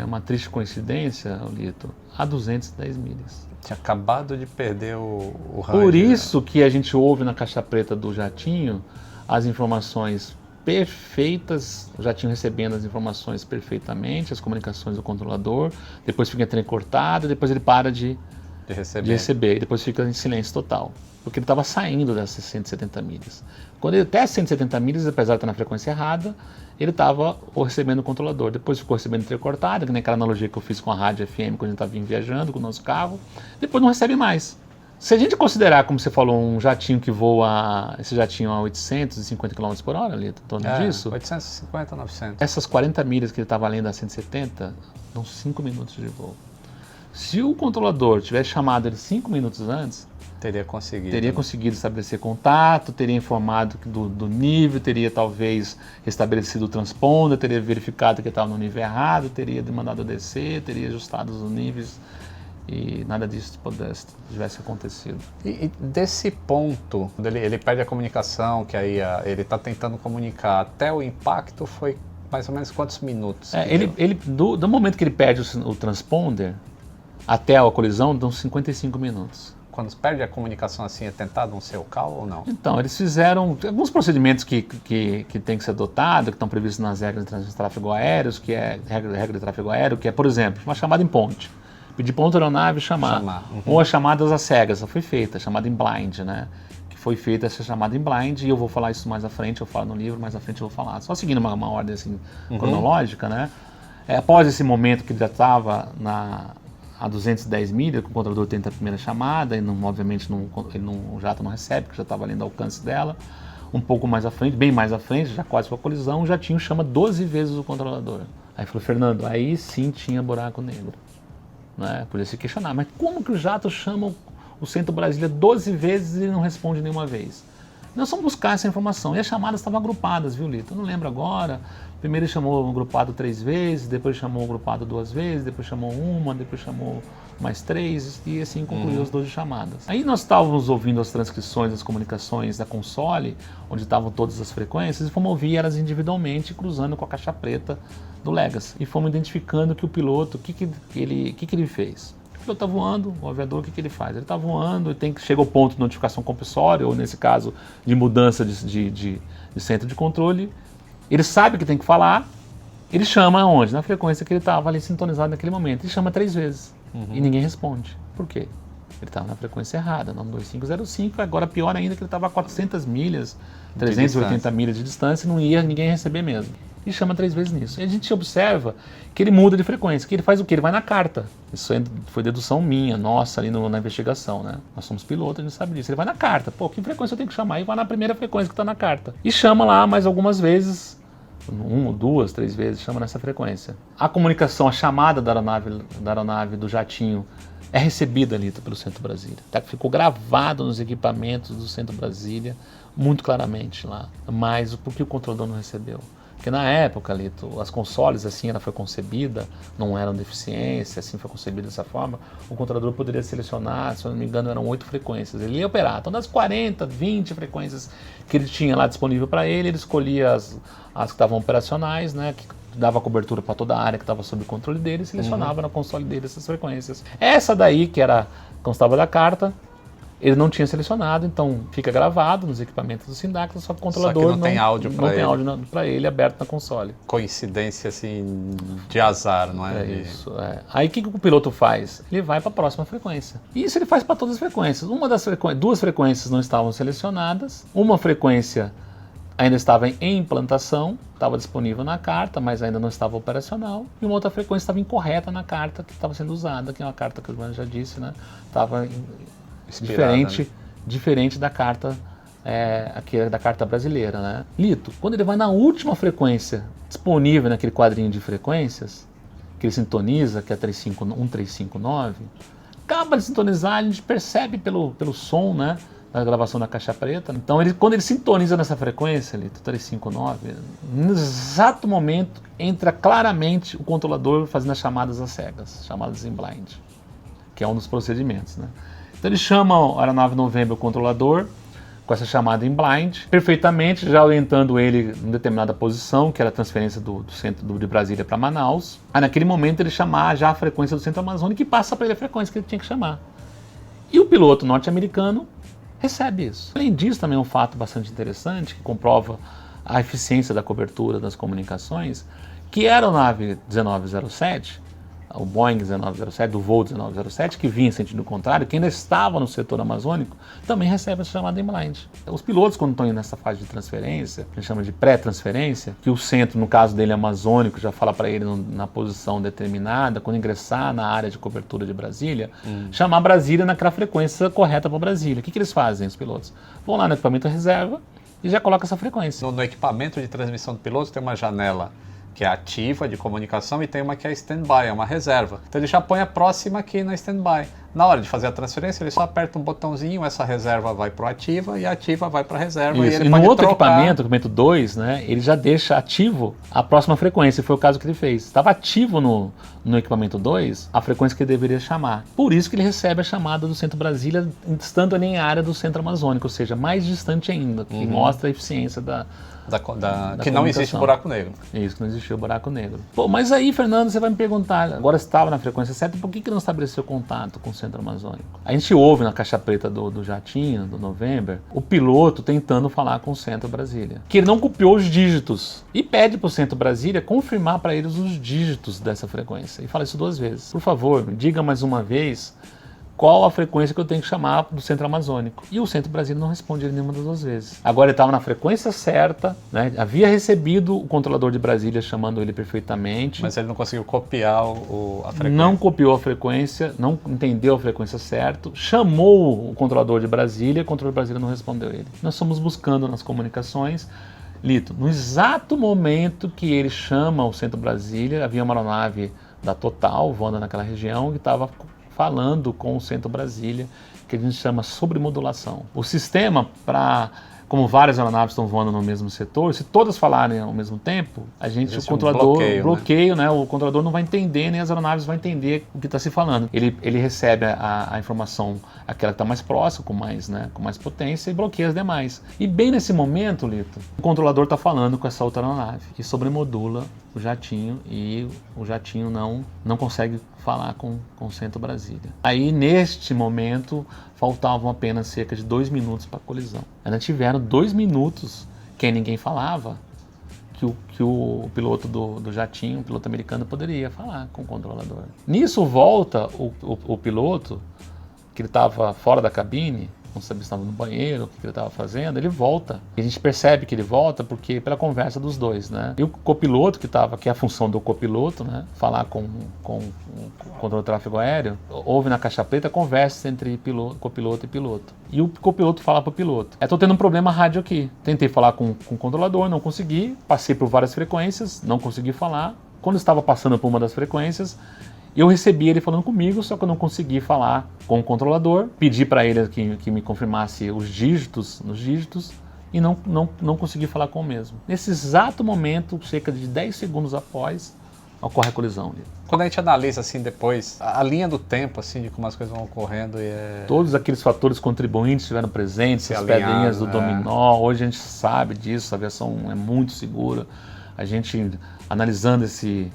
uma triste coincidência, Lito, a 210 milhas. Tinha acabado de perder o range. Por isso que a gente ouve na caixa preta do jatinho as informações perfeitas, o jatinho recebendo as informações perfeitamente, as comunicações do controlador, depois fica entrecortado, depois ele para de receber, e depois fica em silêncio total, porque ele estava saindo dessas 170 milhas. Quando ele até 170 milhas, apesar de estar na frequência errada, ele estava recebendo o controlador, depois ficou recebendo entrecortado, que nem aquela analogia que eu fiz com a rádio FM quando a gente estava viajando com o nosso carro, depois não recebe mais. Se a gente considerar, como você falou, um jatinho que voa, esse jatinho a 850 km por hora, ali, em torno disso. 850, 900. Essas 40 milhas que ele estava além das 170, dão 5 minutos de voo. Se o controlador tivesse chamado ele 5 minutos antes, teria conseguido estabelecer contato, teria informado do nível, teria talvez restabelecido o transponder, teria verificado que estava no nível errado, teria demandado descer, teria ajustado os níveis e nada disso tivesse acontecido. E desse ponto, ele perde a comunicação, que aí ele está tentando comunicar, até o impacto foi mais ou menos quantos minutos? Do momento que ele perde o transponder até a colisão, dão 55 minutos. Quando perde a comunicação assim, é tentado um CEOCAL ou não? Então, eles fizeram alguns procedimentos que tem que ser adotados, que estão previstos nas regras de tráfego aéreo, que é regra de tráfego aéreo, que é, por exemplo, uma chamada em ponte. Pedir ponto da aeronave e chamar. Ou as chamadas às cegas, foi feita, chamada em blind, né? Que foi feita essa chamada em blind, e eu vou falar isso mais à frente, eu falo no livro, mais à frente eu vou falar. Só seguindo uma ordem assim, cronológica, né? Após esse momento que ele já estava a 210 milhas, que o controlador tenta a primeira chamada, e obviamente o jato não recebe, porque já estava além do alcance dela. Um pouco mais à frente, bem mais à frente, já quase foi a colisão, o jatinho chama 12 vezes o controlador. Aí falou, Fernando, aí sim tinha buraco negro. Né? Podia se questionar, mas como que o jato chama o Centro Brasília 12 vezes e não responde nenhuma vez? Nós fomos buscar essa informação, e as chamadas estavam agrupadas, viu, Lito? Eu não lembro agora. Primeiro ele chamou o grupado 3 vezes, depois chamou o grupado 2 vezes, depois chamou uma, depois chamou mais 3, e assim concluiu as 12 chamadas. Aí nós estávamos ouvindo as transcrições das comunicações da console, onde estavam todas as frequências, e fomos ouvir elas individualmente, cruzando com a caixa preta do Legacy. E fomos identificando que o piloto, o que ele fez? O piloto está voando, o aviador, o que ele faz? Ele está voando e chega ao ponto de notificação compulsória, ou nesse caso, de mudança de centro de controle. Ele sabe que tem que falar, ele chama aonde? Na frequência que ele estava ali sintonizado naquele momento. Ele chama 3 vezes e ninguém responde. Por quê? Ele estava na frequência errada, não no 2505, agora pior ainda que ele estava a 400 milhas, 380 milhas de distância, não ia ninguém receber mesmo. E chama 3 vezes nisso. E a gente observa que ele muda de frequência, que ele faz o quê? Ele vai na carta. Isso foi dedução minha, nossa, ali na investigação, né? Nós somos pilotos, a gente sabe disso. Ele vai na carta. Pô, que frequência eu tenho que chamar? E vai na primeira frequência que está na carta. E chama lá mais algumas vezes, 1, 2, 3 vezes, chama nessa frequência. A comunicação, a chamada da aeronave do jatinho é recebida ali pelo Centro Brasília. Tá? Ficou gravado nos equipamentos do Centro Brasília, muito claramente lá. Mas por que o controlador não recebeu? Porque na época, Lito, as consoles, assim ela foi concebida, não eram deficiência, assim foi concebida dessa forma, o controlador poderia selecionar, se eu não me engano, eram 8 frequências. Ele ia operar. Então, das 40, 20 frequências que ele tinha lá disponível para ele escolhia as que estavam operacionais, né, que dava cobertura para toda a área que estava sob o controle dele, e selecionava na console dele essas frequências. Essa daí, que constava da carta, ele não tinha selecionado, então fica gravado nos equipamentos do Sindacta, só que o controlador não tem áudio para ele aberto na console. Coincidência assim de azar, não é? Isso, é. Aí o que o piloto faz? Ele vai para a próxima frequência. E isso ele faz para todas as frequências. Duas frequências não estavam selecionadas, uma frequência ainda estava em implantação, estava disponível na carta, mas ainda não estava operacional, e uma outra frequência estava incorreta na carta que estava sendo usada, que é uma carta que o João já disse, né? Estava diferente da carta da carta brasileira, né? Lito, quando ele vai na última frequência disponível naquele quadrinho de frequências, que ele sintoniza, que é 1359, acaba de sintonizar, a gente percebe pelo som, né, da gravação da caixa preta. Então, quando ele sintoniza nessa frequência, Lito, 359, no exato momento entra claramente o controlador fazendo as chamadas às cegas, chamadas em blind, que é um dos procedimentos, né? Então ele chama a aeronave November, o controlador, com essa chamada em blind, perfeitamente, já orientando ele em determinada posição, que era a transferência do centro de Brasília para Manaus. Aí naquele momento ele chamar já a frequência do Centro Amazônico e passa para ele a frequência que ele tinha que chamar. E o piloto norte-americano recebe isso. Além disso, também é um fato bastante interessante, que comprova a eficiência da cobertura das comunicações, que a aeronave 1907, o Boeing 1907, do voo 1907, que vinha em sentido contrário, que ainda estava no setor amazônico, também recebe essa chamada em blind. Os pilotos, quando estão nessa fase de transferência, que a gente chama de pré-transferência, que o centro, no caso dele amazônico, já fala para ele na posição determinada, quando ingressar na área de cobertura de Brasília, chamar Brasília naquela frequência correta para Brasília. O que eles fazem, os pilotos? Vão lá no equipamento reserva e já colocam essa frequência. No equipamento de transmissão do piloto tem uma janela que é ativa de comunicação e tem uma que é stand-by, é uma reserva. Então ele já põe a próxima aqui na stand-by. Na hora de fazer a transferência, ele só aperta um botãozinho, essa reserva vai para o ativa e a ativa vai para a reserva. Isso. E ele no pode outro trocar. equipamento 2, né, ele já deixa ativo a próxima frequência, foi o caso que ele fez. Estava ativo no equipamento 2 a frequência que ele deveria chamar. Por isso que ele recebe a chamada do Centro Brasília, estando ali em área do Centro Amazônico, ou seja, mais distante ainda, que mostra a eficiência da que não existe buraco negro. Isso, que não existiu buraco negro. Pô, mas aí, Fernando, você vai me perguntar, agora estava na frequência certa, por que não estabeleceu contato com o Centro Amazônico? A gente ouve na caixa preta do jatinho, do November, o piloto tentando falar com o Centro Brasília, que ele não copiou os dígitos, e pede para o Centro Brasília confirmar para eles os dígitos dessa frequência, e fala isso 2 vezes. Por favor, diga mais uma vez qual a frequência que eu tenho que chamar do centro amazônico. E o centro Brasília não responde nenhuma das duas vezes. Agora ele estava na frequência certa, né? Havia recebido o controlador de Brasília chamando ele perfeitamente. Mas ele não conseguiu copiar a frequência. Não copiou a frequência, não entendeu a frequência certa, chamou o controlador de Brasília, o controlador de Brasília não respondeu ele. Nós fomos buscando nas comunicações, Lito, no exato momento que ele chama o centro Brasília, havia uma aeronave da Total voando naquela região que estava falando com o centro Brasília, que a gente chama sobremodulação. O sistema, como várias aeronaves estão voando no mesmo setor, se todas falarem ao mesmo tempo, o controlador bloqueio, né? O controlador não vai entender, nem as aeronaves vão entender o que está se falando. Ele recebe a informação, aquela que está mais próxima, com mais potência, e bloqueia as demais. E bem nesse momento, Lito, o controlador está falando com essa outra aeronave, que sobremodula o jatinho, e o jatinho não consegue falar com o centro Brasília. Aí, neste momento, faltavam apenas cerca de 2 minutos para a colisão. Ainda tiveram 2 minutos que ninguém falava, que o piloto do jatinho, o piloto americano, poderia falar com o controlador. Nisso volta o piloto, que ele estava fora da cabine, não sabia se estava no banheiro, o que ele estava fazendo, ele volta. E a gente percebe que ele volta porque pela conversa dos dois, né? E o copiloto que é a função do copiloto, né? Falar com o controle do tráfego aéreo, houve na caixa preta conversa entre copiloto e piloto. E o copiloto fala para o piloto: estou tendo um problema rádio aqui. Tentei falar com o controlador, não consegui, passei por várias frequências, não consegui falar. Quando estava passando por uma das frequências, eu recebi ele falando comigo, só que eu não consegui falar com o controlador. Pedi para ele que me confirmasse os dígitos e não consegui falar com o mesmo. Nesse exato momento, cerca de 10 segundos após, ocorre a colisão. Quando a gente analisa assim depois, a linha do tempo assim de como as coisas vão ocorrendo todos aqueles fatores contribuintes estiveram presentes, as pedrinhas do dominó. Hoje a gente sabe disso, a aviação é muito segura. A gente, analisando esse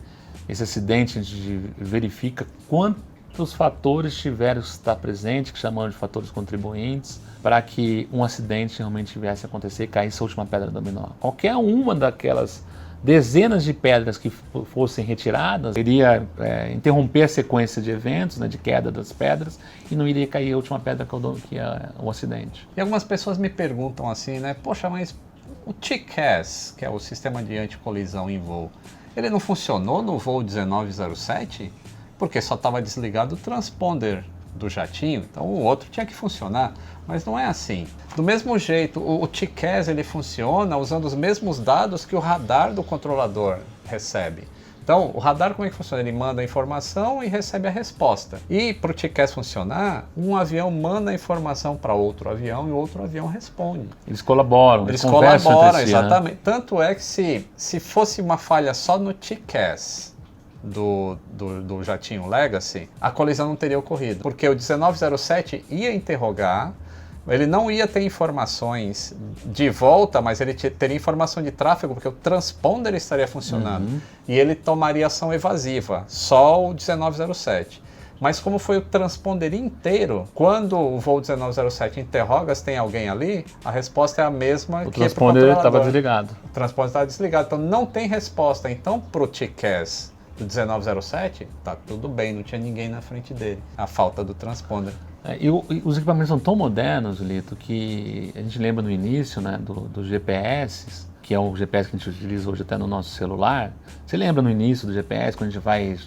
acidente, a gente verifica quantos fatores tiveram que estar presentes, que chamamos de fatores contribuintes, para que um acidente realmente viesse a acontecer e caísse a última pedra do dominó. Qualquer uma daquelas dezenas de pedras que fossem retiradas iria interromper a sequência de eventos, né, de queda das pedras, e não iria cair a última pedra que é o acidente. E algumas pessoas me perguntam assim, né? Poxa, mas o TCAS, que é o sistema de anticolisão em voo, ele não funcionou no voo 1907? Porque só estava desligado o transponder do jatinho, então o outro tinha que funcionar, mas não é assim. Do mesmo jeito, o TCAS ele funciona usando os mesmos dados que o radar do controlador recebe. Então, o radar como é que funciona? Ele manda a informação e recebe a resposta. E para o TCAS funcionar, um avião manda a informação para outro avião e o outro avião responde. Eles colaboram, eles colaboram, si, exatamente. Né? Tanto é que se fosse uma falha só no TCAS do jatinho Legacy, a colisão não teria ocorrido. Porque o 1907 ia interrogar, ele não ia ter informações de volta, mas ele teria informação de tráfego, porque o transponder estaria funcionando. E ele tomaria ação evasiva, só o 1907. Mas como foi o transponder inteiro, quando o voo 1907 interroga se tem alguém ali, a resposta é a mesma que para o transponder estava desligado. O transponder estava desligado, então não tem resposta. Então, para o TCAS do 1907, tá tudo bem, não tinha ninguém na frente dele. A falta do transponder. E os equipamentos são tão modernos, Lito, que a gente lembra no início, né, do GPS, que é o GPS que a gente utiliza hoje até no nosso celular. Você lembra no início do GPS, quando a gente vai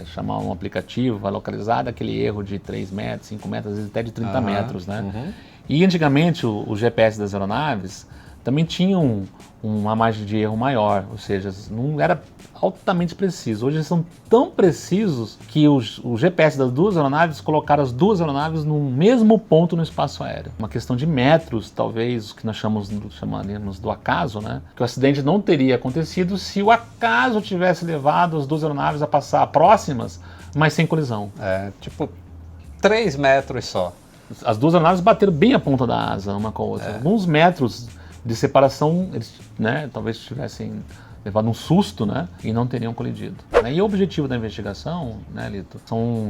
chamar um aplicativo, vai localizar daquele erro de 3 metros, 5 metros, às vezes até de 30 metros, né? E antigamente o GPS das aeronaves também tinha uma margem de erro maior, ou seja, não era altamente preciso. Hoje eles são tão precisos que o GPS das duas aeronaves colocaram as duas aeronaves no mesmo ponto no espaço aéreo. Uma questão de metros, talvez, o que nós chamaríamos do acaso, né? Que o acidente não teria acontecido se o acaso tivesse levado as duas aeronaves a passar próximas, mas sem colisão. Tipo 3 metros só. As duas aeronaves bateram bem a ponta da asa uma com a outra. Alguns metros de separação, eles, né, talvez tivessem levado um susto, né, e não teriam colidido. E o objetivo da investigação, né, Lito,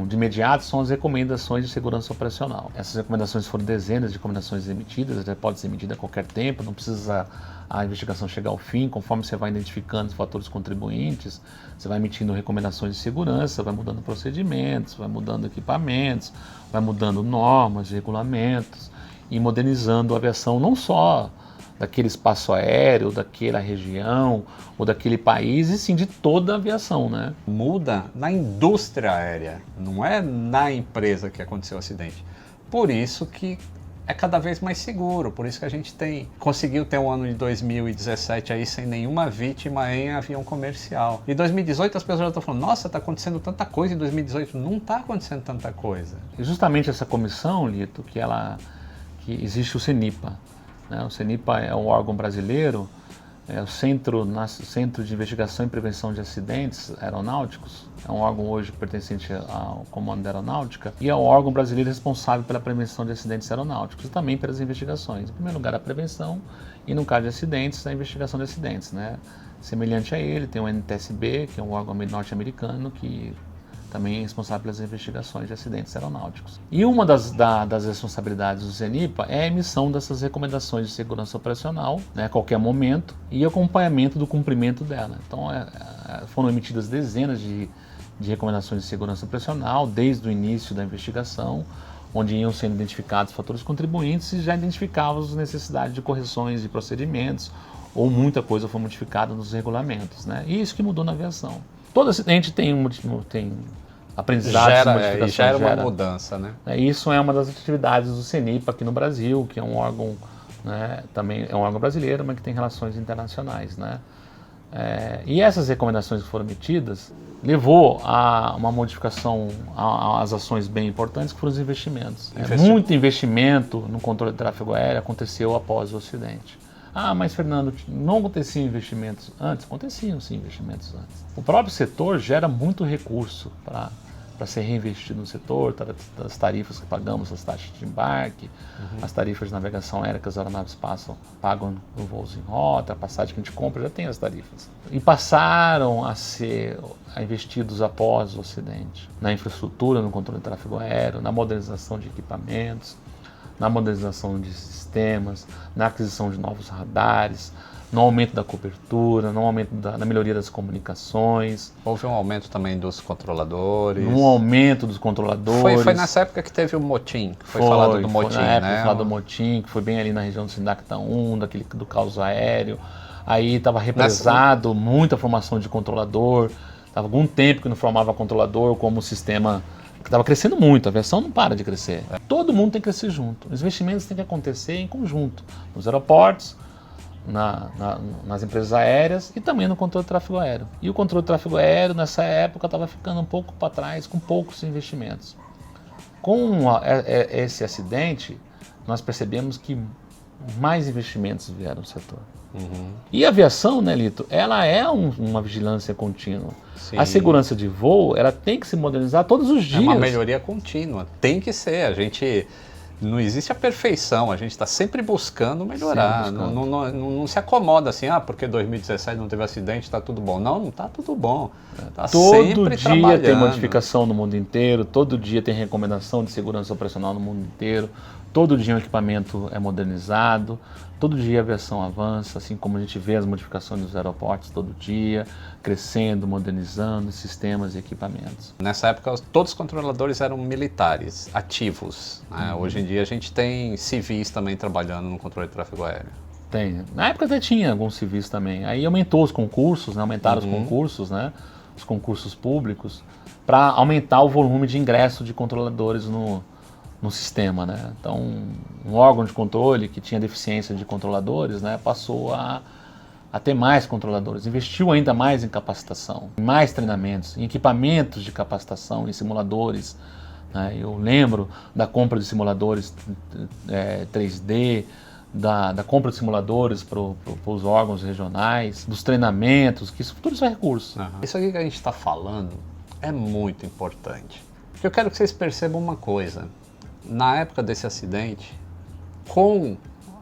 de imediato, são as recomendações de segurança operacional. Essas recomendações foram dezenas de recomendações emitidas, pode ser emitida a qualquer tempo, não precisa a investigação chegar ao fim, conforme você vai identificando os fatores contribuintes, você vai emitindo recomendações de segurança, vai mudando procedimentos, vai mudando equipamentos, vai mudando normas, regulamentos e modernizando a aviação não só daquele espaço aéreo, daquela região ou daquele país, e sim de toda a aviação, né? Muda na indústria aérea, não é na empresa que aconteceu o acidente. Por isso que é cada vez mais seguro, por isso que a gente conseguiu ter um ano de 2017 aí sem nenhuma vítima em avião comercial. Em 2018 as pessoas já estão falando, nossa, está acontecendo tanta coisa em 2018. Não está acontecendo tanta coisa. E justamente essa comissão, Lito, que existe o CENIPA, né? O CENIPA é um órgão brasileiro, é o Centro de Investigação e Prevenção de Acidentes Aeronáuticos, é um órgão hoje pertencente ao Comando da Aeronáutica e é o órgão brasileiro responsável pela prevenção de acidentes aeronáuticos e também pelas investigações. Em primeiro lugar, a prevenção e, no caso de acidentes, a investigação de acidentes, né? Semelhante a ele, tem o NTSB, que é um órgão norte-americano que também é responsável pelas investigações de acidentes aeronáuticos. E uma das responsabilidades do CENIPA é a emissão dessas recomendações de segurança operacional, né, a qualquer momento, e acompanhamento do cumprimento dela. Então, foram emitidas dezenas de recomendações de segurança operacional desde o início da investigação, onde iam sendo identificados fatores contribuintes e já identificávamos as necessidades de correções de procedimentos, ou muita coisa foi modificada nos regulamentos, né? E isso que mudou na aviação. Todo acidente tem aprendizados, modificações. Gera uma mudança, né? Isso é uma das atividades do CENIPA aqui no Brasil, que é um órgão, né, também é um órgão brasileiro, mas que tem relações internacionais, né? E essas recomendações que foram emitidas levou a uma modificação, às ações bem importantes, que foram os investimentos. Muito investimento no controle de tráfego aéreo aconteceu após o acidente. Ah, mas Fernando, não aconteciam investimentos antes? Aconteciam sim investimentos antes. O próprio setor gera muito recurso para ser reinvestido no setor, das tarifas que pagamos, as taxas de embarque, as tarifas de navegação aérea que as aeronaves pagam no voos em rota, a passagem que a gente compra já tem as tarifas. E passaram a ser investidos após o acidente, na infraestrutura, no controle de tráfego aéreo, na modernização de equipamentos, na modernização de sistemas, na aquisição de novos radares, no aumento da cobertura, no aumento na melhoria das comunicações. Houve um aumento também dos controladores. Um aumento dos controladores. Foi nessa época que teve o motim, que foi falado do motim, né? Foi falado do motim, que foi bem ali na região do Sindacta 1, do caos aéreo. Aí estava represado muita formação de controlador, estava algum tempo que não formava controlador como sistema que estava crescendo muito, a aviação não para de crescer. Todo mundo tem que crescer junto, os investimentos têm que acontecer em conjunto, nos aeroportos, nas empresas aéreas e também no controle de tráfego aéreo. E o controle de tráfego aéreo nessa época estava ficando um pouco para trás, com poucos investimentos. Com esse acidente, nós percebemos que mais investimentos vieram no setor. E a aviação, né, Lito, ela é uma vigilância contínua. Sim. A segurança de voo, ela tem que se modernizar todos os dias. É uma melhoria contínua, tem que ser. Não existe a perfeição, a gente está sempre buscando melhorar. Sempre buscando. Não se acomoda assim, porque 2017 não teve acidente, está tudo bom. Não está tudo bom. Tá todo dia tem modificação no mundo inteiro, todo dia tem recomendação de segurança operacional no mundo inteiro, todo dia o equipamento é modernizado, todo dia a aviação avança, assim como a gente vê as modificações dos aeroportos todo dia, crescendo, modernizando sistemas e equipamentos. Nessa época, todos os controladores eram militares, ativos. Né? Hoje em dia a gente tem civis também trabalhando no controle de tráfego aéreo. Tem. Na época até tinha alguns civis também. Aí aumentou os concursos, né? Aumentaram os concursos, né? Os concursos públicos, para aumentar o volume de ingresso de controladores no sistema, né? Então, um órgão de controle que tinha deficiência de controladores, né, passou a ter mais controladores, investiu ainda mais em capacitação, em mais treinamentos, em equipamentos de capacitação, em simuladores. Né? Eu lembro da compra de simuladores 3D, da compra de simuladores para os órgãos regionais, dos treinamentos, que tudo isso é recurso. Isso aqui que a gente está falando é muito importante. Eu quero que vocês percebam uma coisa. Na época desse acidente, com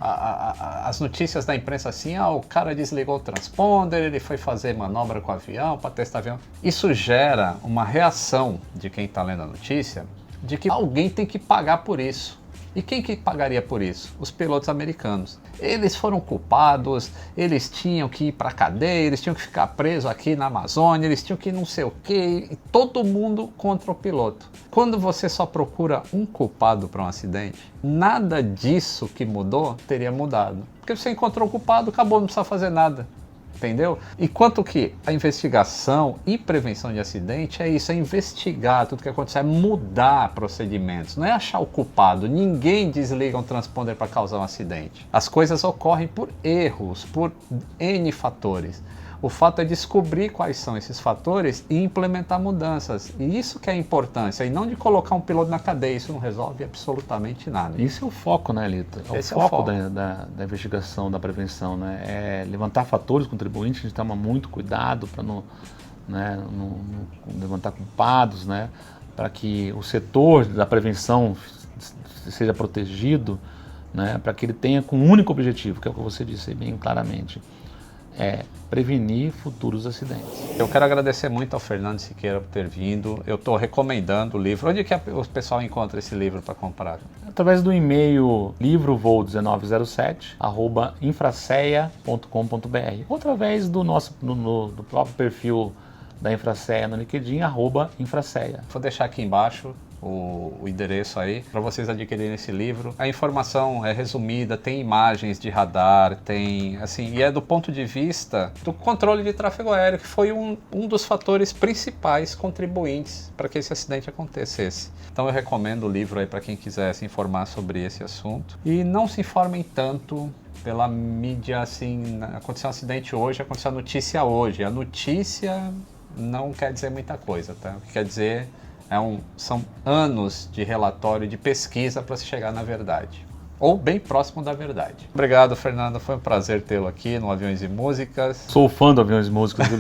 as notícias da imprensa assim, o cara desligou o transponder, ele foi fazer manobra com o avião para testar o avião. Isso gera uma reação de quem está lendo a notícia de que alguém tem que pagar por isso. E quem que pagaria por isso? Os pilotos americanos. Eles foram culpados, eles tinham que ir para a cadeia, eles tinham que ficar presos aqui na Amazônia, eles tinham que não sei o quê, e todo mundo contra o piloto. Quando você só procura um culpado para um acidente, nada disso que mudou teria mudado. Porque você encontrou o culpado, acabou, não precisa fazer nada. Entendeu? Enquanto que a investigação e prevenção de acidente é isso, é investigar tudo que aconteceu, é mudar procedimentos, não é achar o culpado. Ninguém desliga um transponder para causar um acidente. As coisas ocorrem por erros, por N fatores. O fato é descobrir quais são esses fatores e implementar mudanças. E isso que é a importância, e não de colocar um piloto na cadeia, isso não resolve absolutamente nada. Isso é o foco, né, Lito? Esse é o foco da investigação, da prevenção, né? É levantar fatores contribuintes, a gente toma muito cuidado para não levantar culpados, né? Para que o setor da prevenção seja protegido, né? Para que ele tenha com um único objetivo, que é o que você disse bem claramente, é prevenir futuros acidentes. Eu quero agradecer muito ao Fernando Siqueira por ter vindo. Eu estou recomendando o livro. Onde que o pessoal encontra esse livro para comprar? Através do e-mail livrovoo1907@infracea.com.br ou através do do próprio perfil da Infracea no LinkedIn, @infracea. Vou deixar aqui embaixo o endereço aí para vocês adquirirem esse livro. A informação é resumida, tem imagens de radar, tem assim, e é do ponto de vista do controle de tráfego aéreo, que foi um dos fatores principais contribuintes para que esse acidente acontecesse. Então eu recomendo o livro aí para quem quiser se informar sobre esse assunto. E não se informem tanto pela mídia assim, aconteceu um acidente hoje, aconteceu a notícia hoje. A notícia não quer dizer muita coisa, tá? O que quer dizer são anos de relatório, de pesquisa para se chegar na verdade. Ou bem próximo da verdade. Obrigado, Fernando. Foi um prazer tê-lo aqui no Aviões e Músicas. Sou fã do Aviões e Músicas, viu?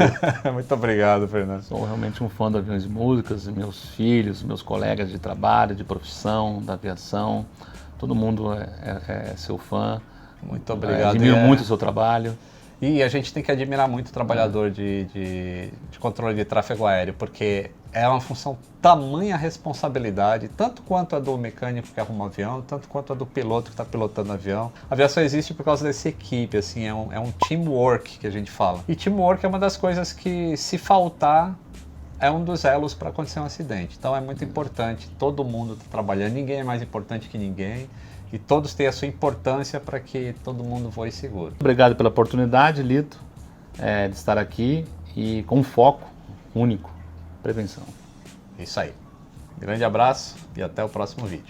Muito obrigado, Fernando. Sou realmente um fã do Aviões e Músicas, meus filhos, meus colegas de trabalho, de profissão, da aviação. Todo mundo é seu fã. Muito obrigado. Admiro muito o seu trabalho. E a gente tem que admirar muito o trabalhador de controle de tráfego aéreo, porque é uma função tamanha responsabilidade, tanto quanto a do mecânico que arruma o avião, tanto quanto a do piloto que está pilotando o avião. A aviação existe por causa dessa equipe, assim, é um teamwork que a gente fala. E teamwork é uma das coisas que, se faltar, é um dos elos para acontecer um acidente. Então é muito importante, todo mundo está trabalhando, ninguém é mais importante que ninguém. E todos têm a sua importância para que todo mundo voe seguro. Obrigado pela oportunidade, Lito, de estar aqui e com um foco único, prevenção. Isso aí. Grande abraço e até o próximo vídeo.